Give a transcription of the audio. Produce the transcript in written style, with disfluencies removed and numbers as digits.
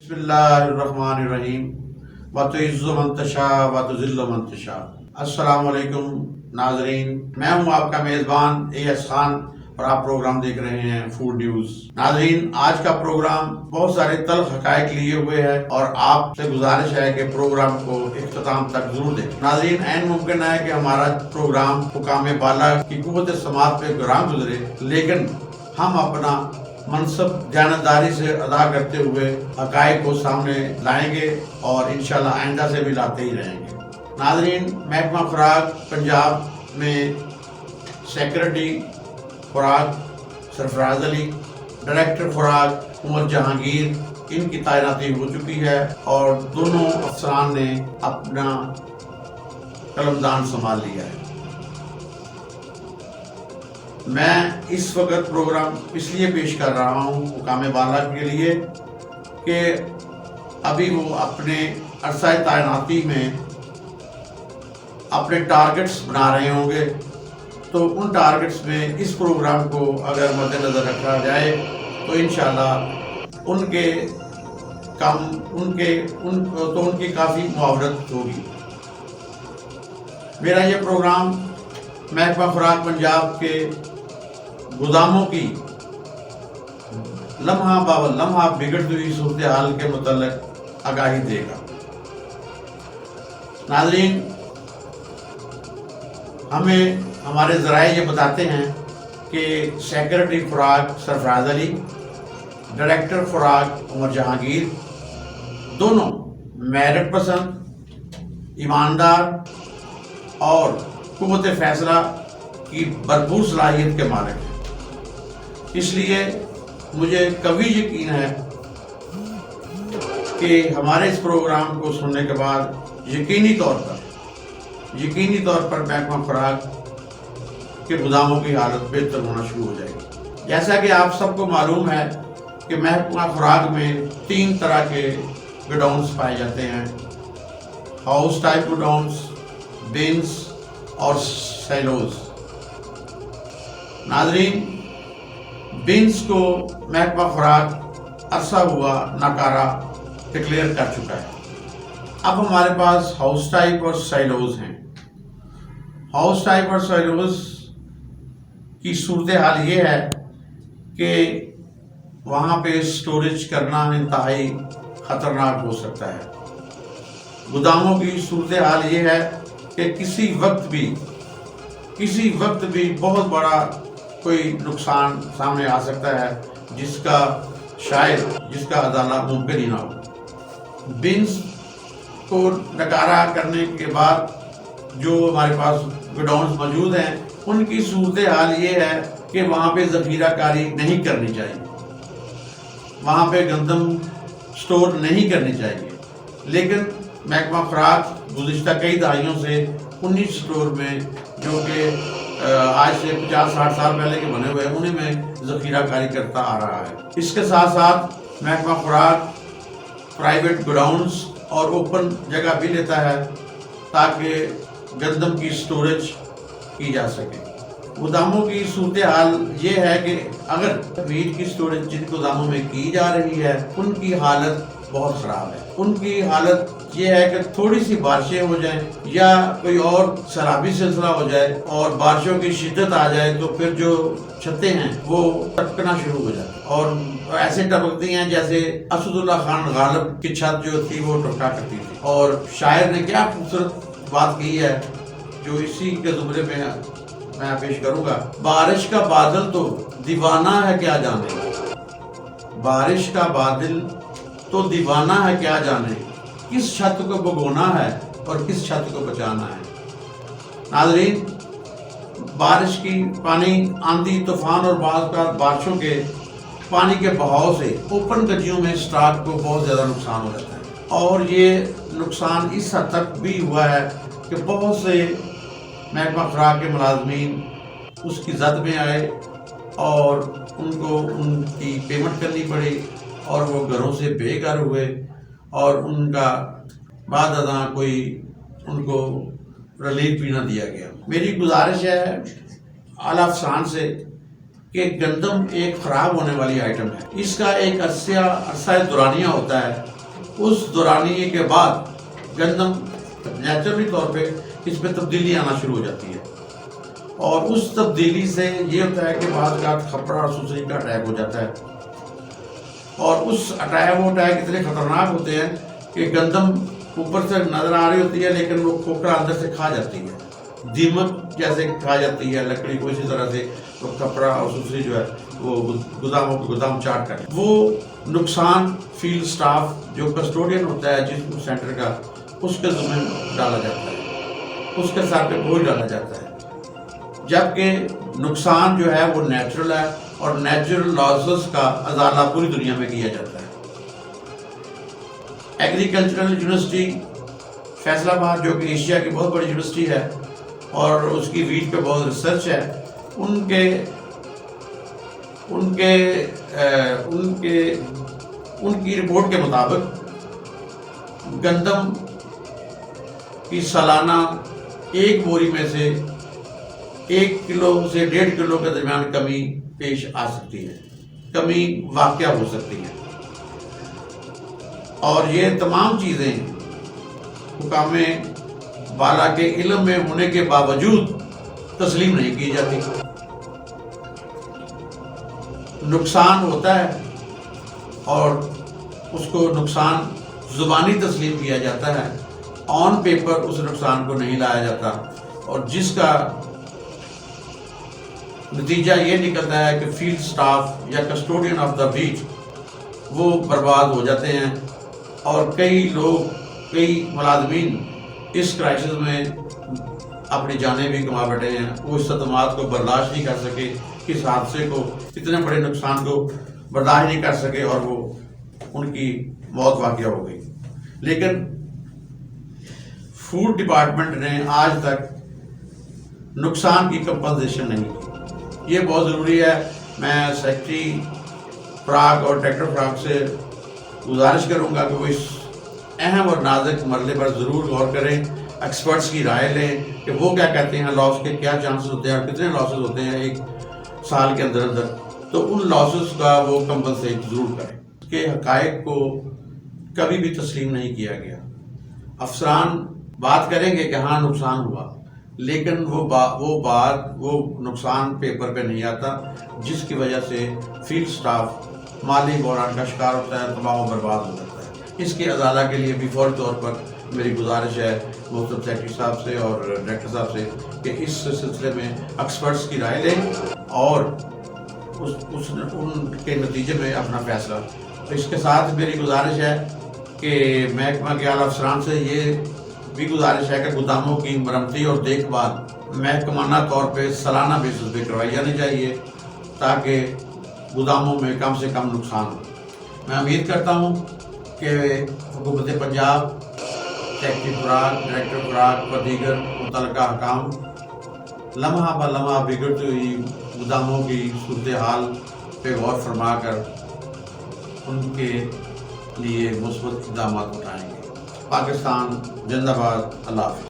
بسم اللہ الرحمن الرحیم وَتُعِزُّ مَن تَشَاءُ وَتُذِلُّ مَن تَشَاءُ۔ السلام علیکم ناظرین، میں ہوں آپ کا میزبان اے.ایس. خان اور آپ پروگرام دیکھ رہے ہیں فوڈ نیوز۔ ناظرین، آج کا پروگرام بہت سارے تلخ حقائق لیے ہوئے ہے اور آپ سے گزارش ہے کہ پروگرام کو اختتام تک ضرور دیکھیں۔ ناظرین، عین ممکن ہے کہ ہمارا پروگرام حکام بالا کی قوت سماعت پہ گراں گزرے، لیکن ہم اپنا منصب دیانتداری سے ادا کرتے ہوئے حقائق کو سامنے لائیں گے اور انشاءاللہ آئندہ سے بھی لاتے ہی رہیں گے۔ ناظرین، محکمہ خوراک پنجاب میں سیکرٹری خوراک سرفراز علی، ڈائریکٹر خوراک عمر جہانگیر، ان کی تعیناتی ہو چکی ہے اور دونوں افسران نے اپنا قلمدان سنبھال لیا ہے۔ میں اس وقت پروگرام اس لیے پیش کر رہا ہوں حکام بالا کے لیے کہ ابھی وہ اپنے عرصہ تعیناتی میں اپنے ٹارگٹس بنا رہے ہوں گے، تو ان ٹارگٹس میں اس پروگرام کو اگر مد نظر رکھا جائے تو انشاءاللہ ان کی کافی معاونت ہوگی۔ میرا یہ پروگرام محکمہ خوراک پنجاب کے گوداموں کی لمحہ بہ لمحہ بگڑتی ہوئی صورتحال کے متعلق آگاہی دے گا۔ ناظرین، ہمیں ہمارے ذرائع یہ بتاتے ہیں کہ سیکرٹری خوراک سرفراز علی، ڈائریکٹر خوراک عمر جہانگیر دونوں میرٹ پسند، ایماندار اور قوت فیصلہ کی بھرپور صلاحیت کے مالک ہیں۔ اس لیے مجھے قوی یقین ہے کہ ہمارے اس پروگرام کو سننے کے بعد یقینی طور پر محکمہ خوراک کے گوداموں کی حالت بہتر ہونا شروع ہو جائے گی۔ جیسا کہ آپ سب کو معلوم ہے کہ محکمہ خوراک میں 3 طرح کے گوڈاؤنس پائے جاتے ہیں: ہاؤس ٹائپ گوڈاؤنس، بینس اور سیلوز۔ ناظرین، بینس کو محکمہ خوراک عرصہ ہوا ناکارہ ڈکلیئر کر چکا ہے۔ اب ہمارے پاس ہاؤس ٹائپ اور سیلوز ہیں۔ ہاؤس ٹائپ اور سیلوز کی صورتحال یہ ہے کہ وہاں پہ سٹوریج کرنا انتہائی خطرناک ہو سکتا ہے۔ گوداموں کی صورتحال یہ ہے کہ کسی وقت بھی بہت بڑا کوئی نقصان سامنے آ سکتا ہے جس کا ازالہ ممکن ہی نہ ہو۔ بینس کو نکارہ کرنے کے بعد جو ہمارے پاس گوڈاؤنز موجود ہیں، ان کی صورتحال یہ ہے کہ وہاں پہ ذخیرہ کاری نہیں کرنی چاہیے، وہاں پہ گندم سٹور نہیں کرنی چاہیے، لیکن محکمہ خوراک گزشتہ کئی دہائیوں سے انہی سٹور میں جو کہ آج سے 50-60 سال پہلے کے بنے ہوئے ہیں انہیں میں ذخیرہ کاری کرتا آ رہا ہے۔ اس کے ساتھ ساتھ محکمہ خوراک پرائیویٹ گوڈاؤنز اور اوپن جگہ بھی لیتا ہے تاکہ گندم کی سٹوریج کی جا سکے۔ گوداموں کی صورتحال یہ ہے کہ اگر ویٹ کی سٹوریج جن گوداموں میں کی جا رہی ہے ان کی حالت بہت خراب ہے۔ ان کی حالت یہ ہے کہ تھوڑی سی بارشیں ہو جائیں یا کوئی اور سیلابی سلسلہ ہو جائے اور بارشوں کی شدت آ جائے تو پھر جو چھتیں ہیں وہ ٹپکنا شروع ہو جاتی اور ایسے ٹپکتی ہیں جیسے اسد اللہ خان غالب کی چھت جو تھی وہ ٹپکا کرتی تھی۔ اور شاعر نے کیا خوبصورت بات کہی ہے جو اسی کے زمرے میں میں پیش کروں گا: بارش کا بادل تو دیوانہ ہے کیا جانے، بارش کا بادل تو دیوانہ ہے کیا جانے، کس چھت کو بھگونا ہے اور کس چھت کو بچانا ہے۔ ناظرین، بارش کی پانی، آندھی، طوفان اور بعض اوقات بارشوں کے پانی کے بہاؤ سے اوپن گجیوں میں سٹاک کو بہت زیادہ نقصان ہو جاتا ہے، اور یہ نقصان اس حد تک بھی ہوا ہے کہ بہت سے محکمہ خوراک کے ملازمین اس کی زد میں آئے اور ان کو ان کی پیمنٹ کرنی پڑی اور وہ گھروں سے بے گھر ہوئے اور ان کا بعد ازاں کوئی ان کو ریلیف بھی نہ دیا گیا۔ میری گزارش ہے اعلیٰ افسران سے کہ گندم ایک خراب ہونے والی آئٹم ہے، اس کا ایک عرصہ دورانیہ ہوتا ہے، اس دورانیے کے بعد گندم نیچرلی طور پہ اس میں تبدیلی آنا شروع ہو جاتی ہے، اور اس تبدیلی سے یہ ہوتا ہے کہ بعض اوقات کھپڑا اور سسری کا اٹیک ہو جاتا ہے، اور وہ اٹیک اتنے خطرناک ہوتے ہیں کہ گندم اوپر سے نظر آ رہی ہوتی ہے لیکن وہ کھوکھرا اندر سے کھا جاتی ہے، دیمک جیسے کھا جاتی ہے لکڑی کو، اسی طرح سے وہ کھپڑا اور سسری جو ہے وہ گوداموں کے گودام چاٹ کر وہ نقصان فیلڈ سٹاف جو کسٹوڈین ہوتا ہے جس سینٹر کا، اس کے ذمہ ڈالا جاتا ہے، اس کے سر پہ بوجھ ڈالا جاتا ہے، جبکہ نقصان جو ہے وہ نیچرل ہے اور نیچرل لاسز کا ازالہ پوری دنیا میں کیا جاتا ہے۔ ایگریکلچرل یونیورسٹی فیصل آباد جو کہ ایشیا کی بہت بڑی یونیورسٹی ہے اور اس کی ویٹ پہ بہت ریسرچ ہے، ان کی رپورٹ کے مطابق گندم کی سالانہ ایک بوری میں سے 1 کلو سے 1.5 کلو کے درمیان کمی پیش آ سکتی ہے، کمی واقع ہو سکتی ہے، اور یہ تمام چیزیں حکام بالا کے علم میں ہونے کے باوجود تسلیم نہیں کی جاتی۔ نقصان ہوتا ہے اور اس کو نقصان زبانی تسلیم کیا جاتا ہے، آن پیپر اس نقصان کو نہیں لایا جاتا، اور جس کا نتیجہ یہ نکلتا ہے کہ فیلڈ سٹاف یا کسٹوڈین آف دا بیچ وہ برباد ہو جاتے ہیں، اور کئی ملازمین اس کرائسس میں اپنی جانیں بھی گنوا بیٹھے ہیں، وہ اس صدمات کو برداشت نہیں کر سکے، اس حادثے کو، اتنے بڑے نقصان کو برداشت نہیں کر سکے، اور وہ ان کی موت واقع ہو گئی۔ لیکن فوڈ ڈپارٹمنٹ نے آج تک نقصان کی کمپنسیشن نہیں کی، یہ بہت ضروری ہے۔ میں سیکٹری فراغ اور ڈائریکٹر فراغ سے گزارش کروں گا کہ وہ اس اہم اور نازک مرحلے پر ضرور غور کریں، ایکسپرٹس کی رائے لیں کہ وہ کیا کہتے ہیں، لاس کے کیا چانسز ہوتے ہیں اور کتنے لاسز ہوتے ہیں ایک سال کے اندر، تو ان لاسز کا وہ کمپنسیٹ ضرور کریں۔ کہ حقائق کو کبھی بھی تسلیم نہیں کیا گیا، افسران بات کریں گے کہ ہاں نقصان ہوا، لیکن وہ نقصان پیپر پہ نہیں آتا، جس کی وجہ سے فیلڈ سٹاف مالی بحران کا شکار ہوتا ہے، تباہ و برباد ہو جاتا ہے۔ اس کے ازالہ کے لیے بھی فوری طور پر میری گزارش ہے محترم سیکرٹری صاحب سے اور ڈائریکٹر صاحب سے کہ اس سلسلے میں ایکسپرٹس کی رائے لیں اور ان کے نتیجے میں اپنا فیصلہ۔ اس کے ساتھ میری گزارش ہے کہ محکمہ کے اعلیٰ افسران سے یہ بھی گزارش ہے کہ گوداموں کی مرمتی اور دیکھ بھال محکمانہ طور پہ سالانہ بیسس پہ کروائی جانی چاہیے، تاکہ گوداموں میں کم سے کم نقصان ہو۔ میں امید کرتا ہوں کہ حکومت پنجاب، سیکرٹری فراغ، ڈائریکٹر فراغ و دیگر متعلقہ حکام لمحہ بہ لمحہ بگڑتی ہوئی گوداموں کی صورتحال پہ غور فرما کر ان کے لیے مثبت اقدامات اٹھائیں گے۔ پاکستان زندہ باد، اللہ حافظ۔